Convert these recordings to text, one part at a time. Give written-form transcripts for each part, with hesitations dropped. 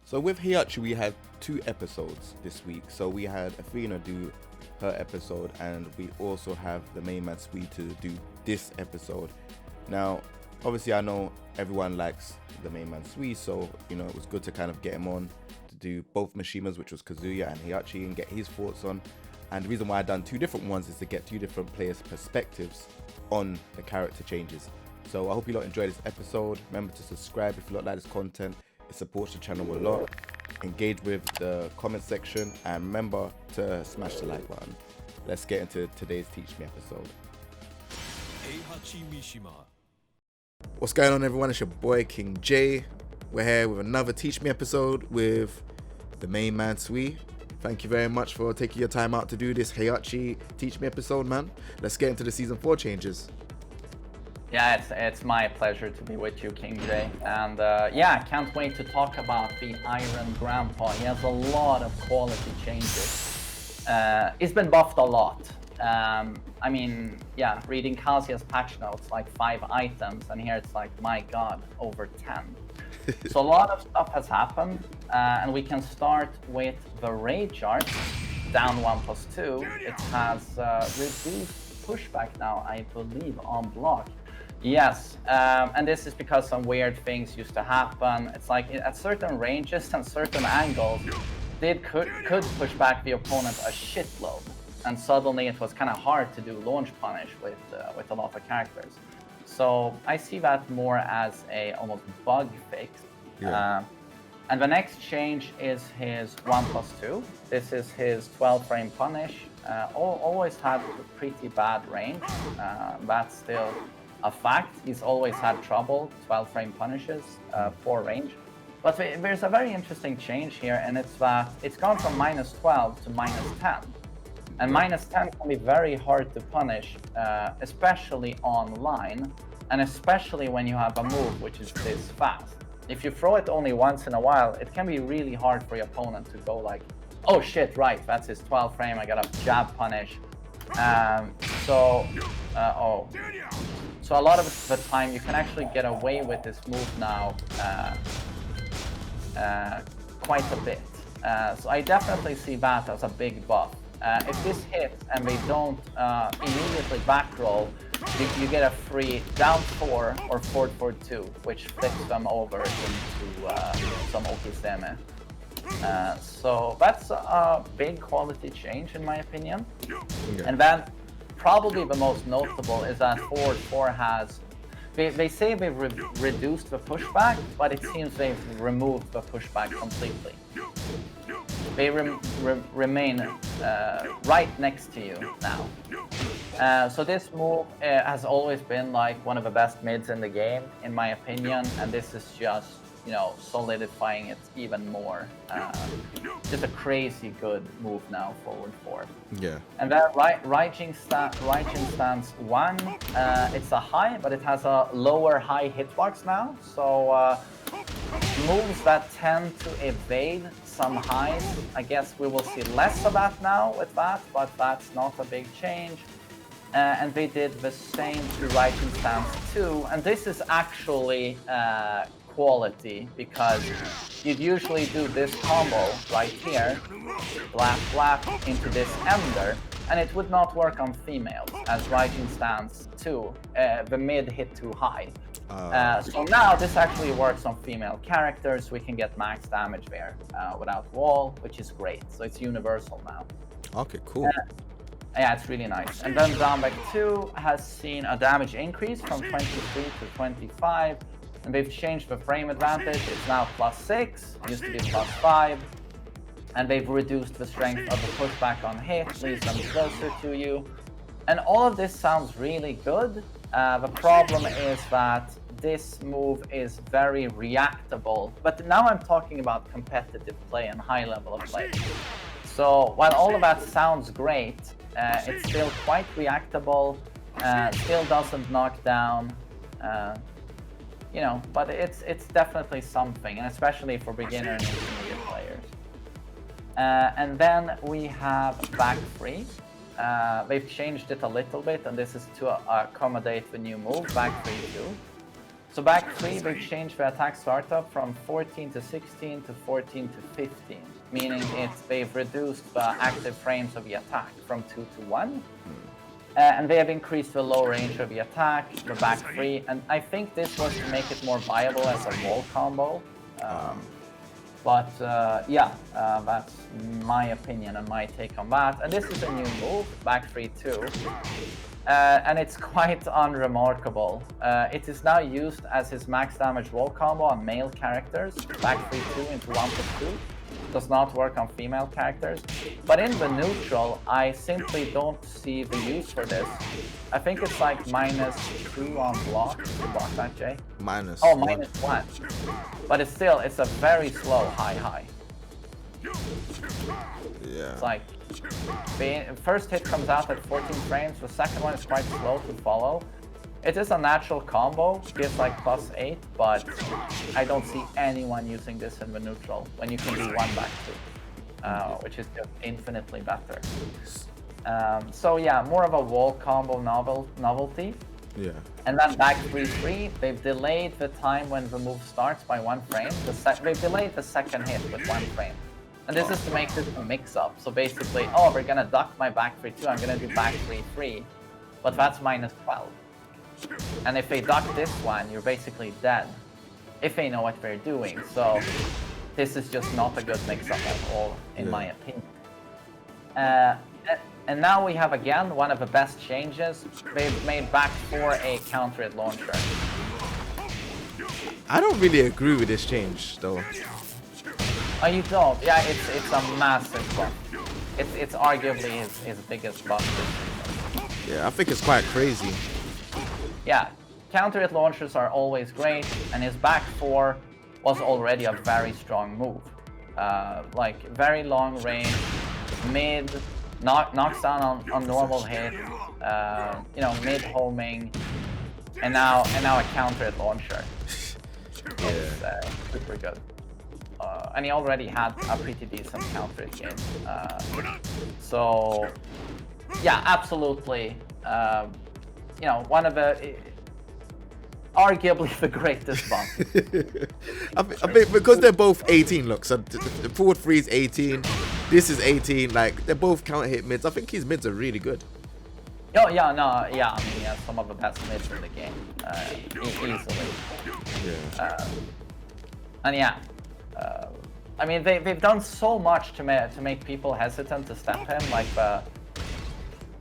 So with Heihachi, we had 2 episodes this week. So we had Athena do her episode, and we also have TheMainManSWE to do this episode. Now, obviously, I know everyone likes TheMainManSWE, so you know it was good to kind of get him on to do both Mishimas, which was Kazuya and Heihachi, and get his thoughts on. And the reason why I've done 2 different ones is to get 2 different players' perspectives on the character changes. So I hope you lot enjoy this episode. Remember to subscribe if you lot like this content. It supports the channel a lot. Engage with the comment section, and remember to smash the like button. Let's get into today's Teach Me episode. Heihachi Mishima. What's going on, everyone? It's your boy King J. We're here with another Teach Me episode with TheMainManSWE. Thank you very much for taking your time out to do this Heihachi Teach Me episode, man. Let's get into the season 4 changes. Yeah, it's my pleasure to be with you, King J. And yeah, can't wait to talk about the Iron Grandpa. He has a lot of quality changes. He's been buffed a lot. I mean, yeah, reading Kazuya's patch notes, like 5 items, and here it's like, my god, over 10. So a lot of stuff has happened, and we can start with the Rage Art, down 1+2. It has reduced pushback now, I believe, on block. Yes, and this is because some weird things used to happen. It's like at certain ranges and certain angles, it could push back the opponent a shitload, and suddenly it was kind of hard to do launch punish with a lot of characters. So I see that more as a almost bug fix. Yeah. And the next change is his 1+2. This is his 12 frame punish. Always had a pretty bad range. That's still a fact. He's always had trouble 12 frame punishes, poor range. But there's a very interesting change here, and it's that it's gone from -12 to -10. And -10 can be very hard to punish, especially online, and especially when you have a move which is this fast. If you throw it only once in a while, it can be really hard for your opponent to go like, oh shit, right, that's his 12 frame, I gotta jab punish. So a lot of the time you can actually get away with this move now quite a bit. So I definitely see that as a big buff. If this hits and they don't immediately back roll, you get a free down 4 or forward 4-2, which flips them over into some Okiseme. So that's a big quality change in my opinion. Yeah. And then probably the most notable is that forward 4 has, they say they've reduced the pushback, but it seems they've removed the pushback completely. They remain right next to you now. So this move has always been like one of the best mids in the game, in my opinion, and this is just, you know, solidifying it even more. Just a crazy good move now, forward 4. Yeah. And then Raijin stance 1, it's a high, but it has a lower high hitbox now. So moves that tend to evade some highs, I guess we will see less of that now with that, but that's not a big change. And they did the same to Raijin stance 2, and this is actually quality, because you'd usually do this combo right here, blap into this ender, and it would not work on females as Raijin stance 2. The mid hit too high. So now this actually works on female characters. We can get max damage there without wall, which is great. So it's universal now. Okay, cool. Yeah, it's really nice. And then Downback 2 has seen a damage increase from 23 to 25. And they've changed the frame advantage. It's now +6, used to be +5. And they've reduced the strength of the pushback on hit, leaves them closer to you. And all of this sounds really good. The problem is that this move is very reactable. But now I'm talking about competitive play and high level of play. So while all of that sounds great, it's still quite reactable, still doesn't knock down, you know, but it's definitely something, and especially for beginner and intermediate players. And then we have back 3. They've changed it a little bit, and this is to accommodate the new move, back 3-2. So back 3, they've changed the attack startup from 14 to 16 to 14 to 15, meaning they've reduced the active frames of the attack from 2 to 1. And they have increased the low range of the attack, the back 3, and I think this was to make it more viable as a wall combo. That's my opinion and my take on that. And this is a new move, back 3 too. And it's quite unremarkable. It is now used as his max damage wall combo on male characters, back 3-2 into 1+2. Does not work on female characters. But in the neutral, I simply don't see the use for this. I think it's like -2 on block to block that, Jay. -1. But it's a very slow high. Yeah. It's like, the first hit comes out at 14 frames, the second one is quite slow to follow. It is a natural combo, gives like +8, but I don't see anyone using this in the neutral when you can do 1 back 2, which is just infinitely better. So yeah, more of a wall combo novelty. Yeah. And then back 3-3, they've delayed the time when the move starts by 1 frame. They've delayed the second hit with 1 frame. And this is to make this a mix-up. So basically, we're gonna duck my back 3-2, I'm gonna do back 3-3, but that's -12. And if they duck this one, you're basically dead, if they know what they're doing. So this is just not a good mix-up at all, in my opinion. And now we have again one of the best changes. They've made back 4 a counter hit launcher. I don't really agree with this change, though. Oh, you don't? Yeah, it's a massive buff. It's arguably his biggest buff. Yeah, I think it's quite crazy. Yeah, counter hit launchers are always great, and his back 4 was already a very strong move. Like very long range, mid, knocks down on normal hit, mid homing, and now a counter hit launcher. It's super good. And he already had a pretty decent counter hit game. So yeah, absolutely. One of the, arguably the greatest buff. I mean, because they're both 18, look, so the forward 3 is 18, this is 18, like, they're both counter hit mids. I think his mids are really good. Oh, yeah, no, yeah, I mean, he has some of the best mids in the game, easily. Yeah. And yeah, I mean, they've done so much to make people hesitant to step him, like,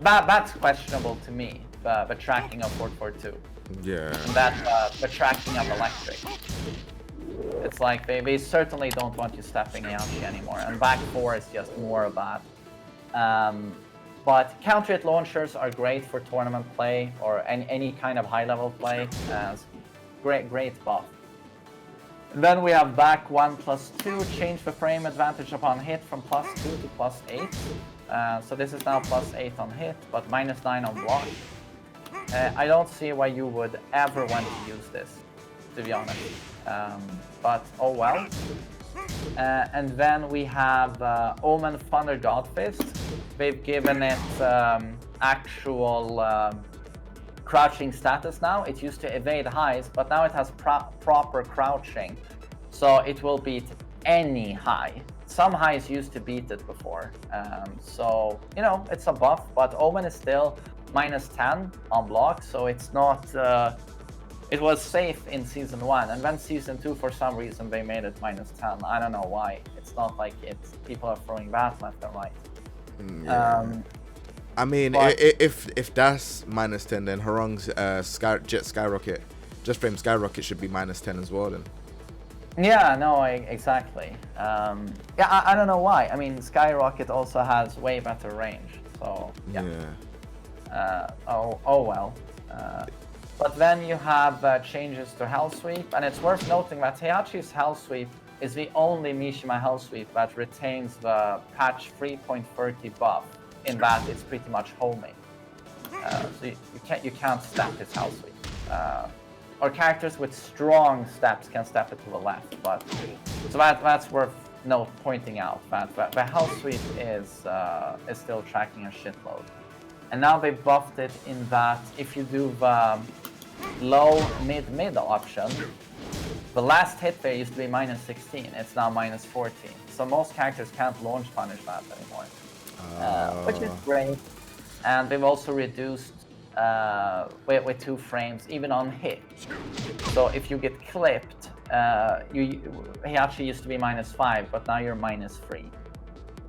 that's questionable to me. The tracking of 442. Yeah. And that the tracking of electric. It's like they certainly don't want you stepping Heihachi anymore, and back 4 is just more of that. But counter hit launchers are great for tournament play or any kind of high level play. Great buff. And then we have back 1+2, change the frame advantage upon hit from +2 to +8. So this is now +8 on hit, but -9 on block. I don't see why you would ever want to use this, to be honest. But oh well. And then we have Omen Thunder Godfist. They've given it actual crouching status now. It used to evade highs, but now it has proper crouching. So it will beat any high. Some highs used to beat it before. So, it's a buff, but Omen is still -10 on block, so it's not... it was safe in Season 1, and then Season 2, for some reason, they made it -10. I don't know why. It's not like people are throwing that left and right. Yeah. I mean, if that's -10, then Harung's Jet Skyrocket, just frame Skyrocket should be -10 as well then. Yeah, no, exactly. I don't know why. I mean, Skyrocket also has way better range, so yeah. Oh well. But then you have changes to Hellsweep, and it's worth noting that Heihachi's Hellsweep is the only Mishima Hellsweep that retains the patch 3.30 buff, in that it's pretty much homing. So you can't step his Hellsweep. Or characters with strong steps can step it to the left, but so that's worth pointing out that the Hellsweep is still tracking a shitload. And now they buffed it in that if you do the low, mid option, the last hit there used to be minus 16. It's now minus 14. So most characters can't launch punish that anymore, which is great. And they've also reduced with 2 frames, even on hit. So if you get clipped, he actually used to be minus 5, but now you're minus 3.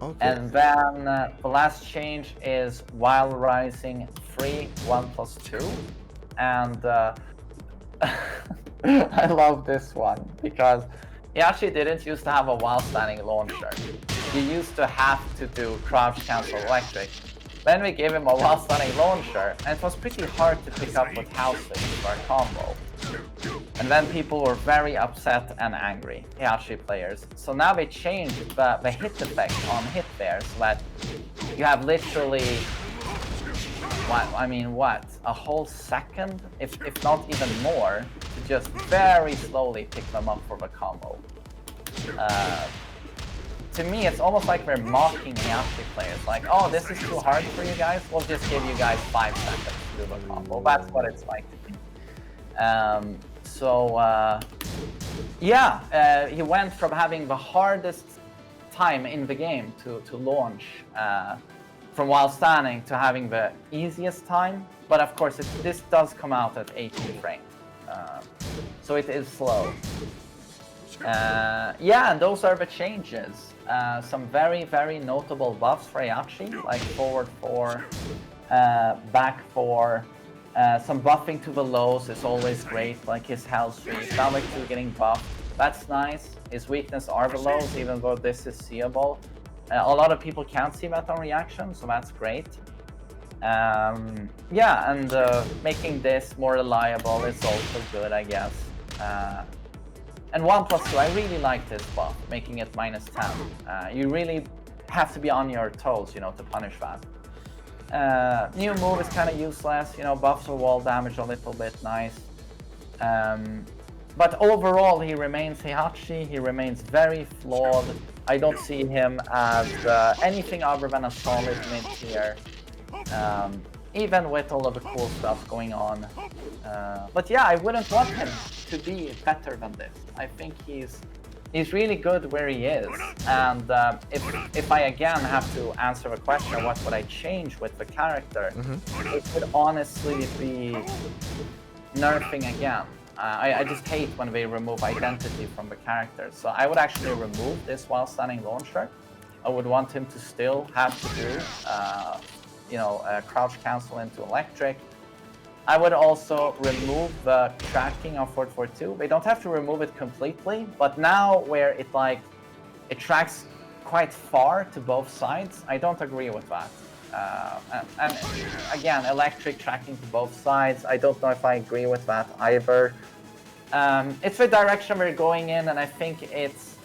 Okay. And then the last change is while rising free 1+2. And I love this one because he actually didn't used to have a while standing launcher. You used to have to do crouch cancel electric. Then we gave him a while standing launcher, and it was pretty hard to pick up with Hellsweep for a combo. And then people were very upset and angry, Heihachi players. So now they changed the hit effect on hit there, so that you have literally, what, a whole second, if not even more, to just very slowly pick them up for the combo. To me, it's almost like we're mocking Heihachi players. Like, oh, this is too hard for you guys? We'll just give you guys 5 seconds to do the combo. That's what it's like to me. He went from having the hardest time in the game to launch from while standing to having the easiest time. But of course, this does come out at 18 frames. So it is slow. And those are the changes. Some very, very notable buffs for Heihachi, like forward 4, back 4. Some buffing to the lows is always great, like his Hellsweep. Stomach 2 getting buffed. That's nice. His weakness are the lows, even though this is seeable. A lot of people can't see that on reaction, so that's great. Making this more reliable is also good, I guess. And 1+2, I really like this buff, making it minus 10. You really have to be on your toes, to punish that. New move is kind of useless, buffs or wall damage a little bit, nice. But overall, he remains Heihachi, he remains very flawed. I don't see him as anything other than a solid mid-tier, even with all of the cool stuff going on. But yeah, I wouldn't want him to be better than this. I think he's really good where he is. And if I again have to answer the question, what would I change with the character? It would honestly be nerfing again. I just hate when they remove identity from the character. So I would actually remove this while standing launcher. I would want him to still have to do, crouch cancel into electric. I would also remove the tracking of 442. They don't have to remove it completely, but now where it tracks quite far to both sides, I don't agree with that. And again, electric tracking to both sides, I don't know if I agree with that either. It's the direction we're going in, and I think it's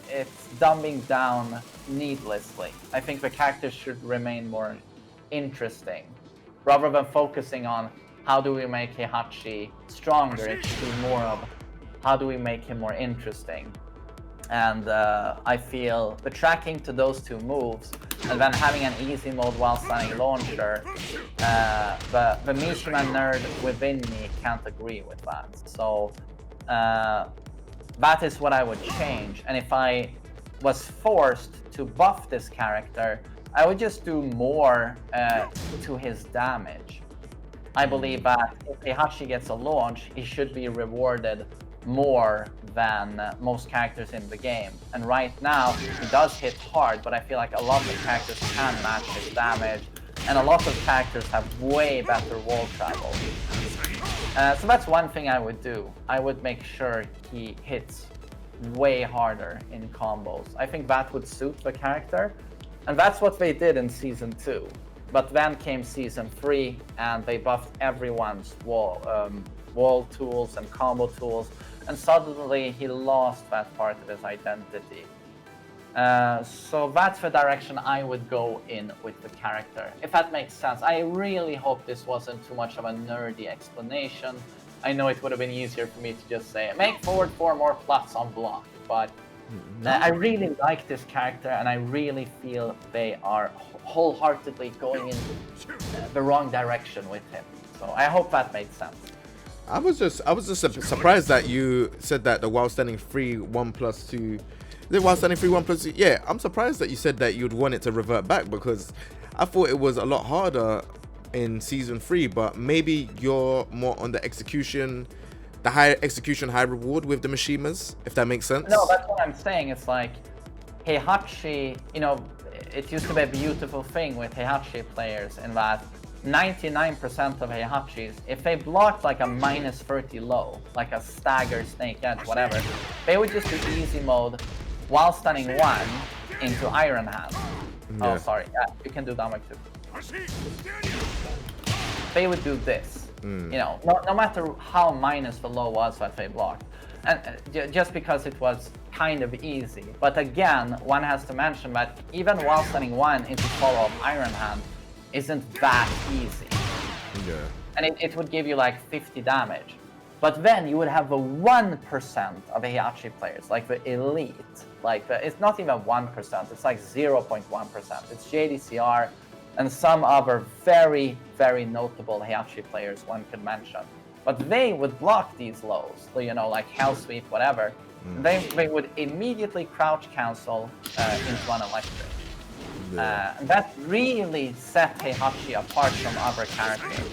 dumbing down needlessly. I think the characters should remain more interesting, rather than focusing on how do we make Heihachi stronger. It should be more of how do we make him more interesting. And I feel the tracking to those 2 moves, and then having an easy mode while standing launcher, the Mishima nerd within me can't agree with that. So that is what I would change. And if I was forced to buff this character, I would just do more to his damage. I believe that if Heihachi gets a launch, he should be rewarded more than most characters in the game. And right now, he does hit hard, but I feel like a lot of characters can match his damage, and a lot of characters have way better wall travel. So that's one thing I would do. I would make sure he hits way harder in combos. I think that would suit the character, and that's what they did in Season 2. But then came Season 3, and they buffed everyone's wall tools and combo tools, and suddenly he lost that part of his identity. So that's the direction I would go in with the character, if that makes sense. I really hope this wasn't too much of a nerdy explanation. I know it would have been easier for me to just say, make forward 4 more plus on block, but I really like this character, and I really feel they are wholeheartedly going in the wrong direction with him. So I hope that made sense. I was just surprised that you said that the while standing free 1+2. Is it while standing free 1+2? Yeah, I'm surprised that you said that you'd want it to revert back, because I thought it was a lot harder in season 3. But maybe you're more on the execution, the high execution, high reward with the Mishimas, if that makes sense. No, that's what I'm saying. It's like Heihachi, you know, it used to be a beautiful thing with Heihachi players in that 99% of Heihachis, if they blocked like a -30 low, like a stagger, snake edge, whatever, they would just do easy mode while stunning 1 into Iron Hand. Yeah. Oh, sorry. Yeah, you can do damage too. They would do this. You know, no matter how minus the low was that they blocked. And just because it was kind of easy. But again, one has to mention that even while stunning 1 into follow-up Iron Hand isn't that easy. Yeah. And it would give you like 50 damage. But then you would have the 1% of Heihachi players, like the elite. Like it's not even 1%, it's like 0.1%. It's JDCR and some other very, very notable Heihachi players one could mention. But they would block these lows, so, you know, like Hellsweep, whatever. They would immediately crouch cancel into an electric. And that really set Heihachi apart from other characters.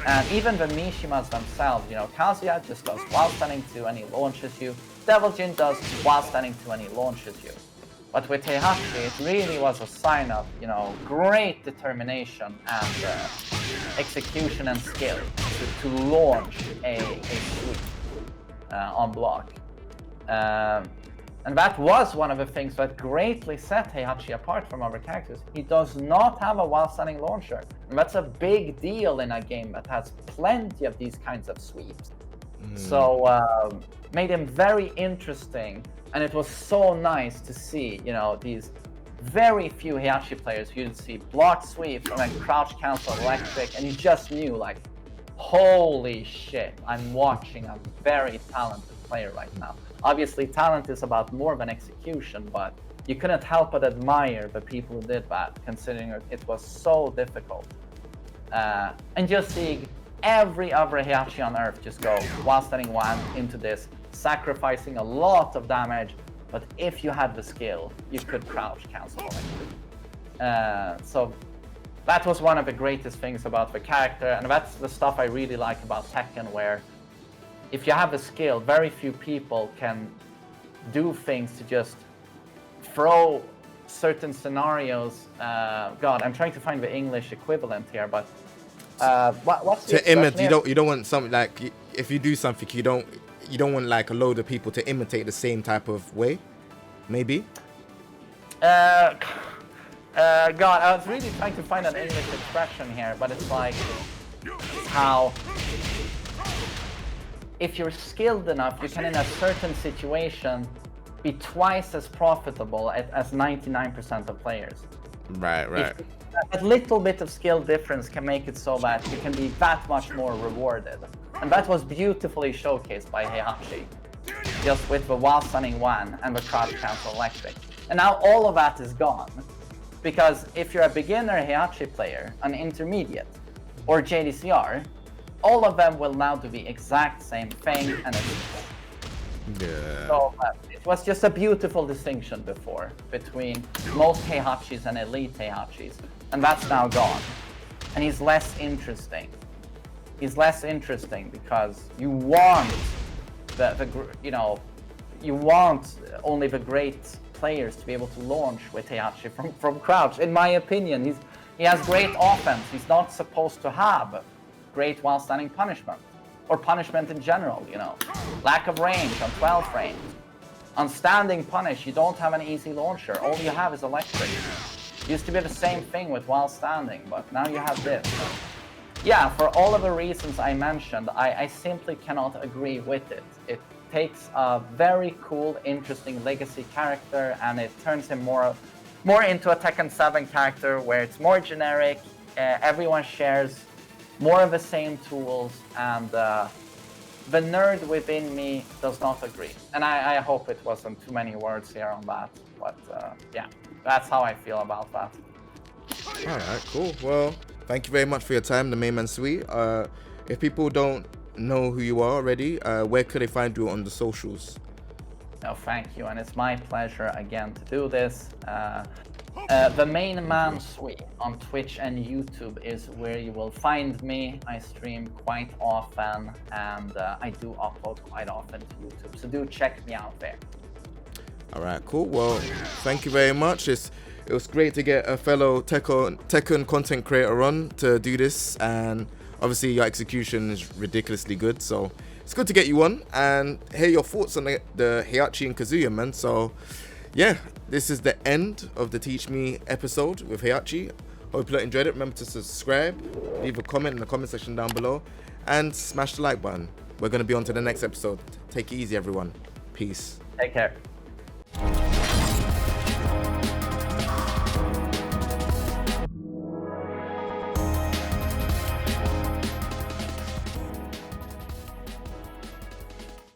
And even the Mishimas themselves, you know, Kazuya just does while stunning 2 and he launches you. Devil Jin does while stunning 2 and he launches you. But with Heihachi, it really was a sign of, you know, great determination and execution and skill to launch a sweep on block. And that was one of the things that greatly set Heihachi apart from other characters. He does not have a while stunning launcher. And that's a big deal in a game that has plenty of these kinds of sweeps. So made him very interesting. And it was so nice to see, you know, these very few Heihachi players you'd see block sweeps and then crouch cancel electric, and you just knew, like, holy shit, I'm watching a very talented player right now. Obviously, talent is about more than execution, but you couldn't help but admire the people who did that, considering it was so difficult. And just seeing every other Heihachi on Earth just go while stunning 1 into this, sacrificing a lot of damage, but if you had the skill, you could crouch cancel electric. So that was one of the greatest things about the character, and that's the stuff I really like about Tekken, where if you have the skill, very few people can do things to just throw certain scenarios. God, I'm trying to find the English equivalent here, but what's the to imitate? You don't want something like, if you do something, you don't want like a load of people to imitate the same type of way, maybe. God, I was really trying to find an English expression here, but it's like how if you're skilled enough, you can in a certain situation be twice as profitable as 99% of players. Right. A little bit of skill difference can make it so that you can be that much more rewarded. And that was beautifully showcased by Heihachi, just with the while stunning 1 and the crouch cancel electric. And now all of that is gone. Because if you're a beginner Heihachi player, an intermediate, or JDCR, all of them will now do the exact same thing, and so it was just a beautiful distinction before between most Heihachis and elite Heihachis, and that's now gone. And he's less interesting. He's less interesting because you want you want only the great players to be able to launch with Heihachi from crouch. In my opinion, he has great offense. He's not supposed to have great while standing punishment, or punishment in general, you know. Lack of range on 12 range. On standing punish, you don't have an easy launcher. All you have is electric. Used to be the same thing with while standing, but now you have this. Yeah, for all of the reasons I mentioned, I simply cannot agree with it. It takes a very cool, interesting legacy character, and it turns him more into a Tekken 7 character where it's more generic, everyone shares more of the same tools, and the nerd within me does not agree. And I hope it wasn't too many words here on that, but yeah, that's how I feel about that. All right, cool. Well, thank you very much for your time, TheMainManSWE. If people don't know who you are already, where could they find you on the socials? No, thank you, and it's my pleasure again to do this. TheMainManSWE on Twitch and YouTube is where you will find me. I stream quite often, and I do upload quite often to YouTube, so do check me out there. All right, cool. Well, thank you very much. It was great to get a fellow Tekken content creator on to do this, and obviously your execution is ridiculously good, so it's good to get you on and hear your thoughts on the Heihachi and Kazuya, man. So yeah, this is the end of the Teach Me episode with Heihachi. Hope you enjoyed it. Remember to subscribe, leave a comment in the comment section down below, and smash the like button. We're going to be on to the next episode. Take it easy, everyone. Peace. Take care.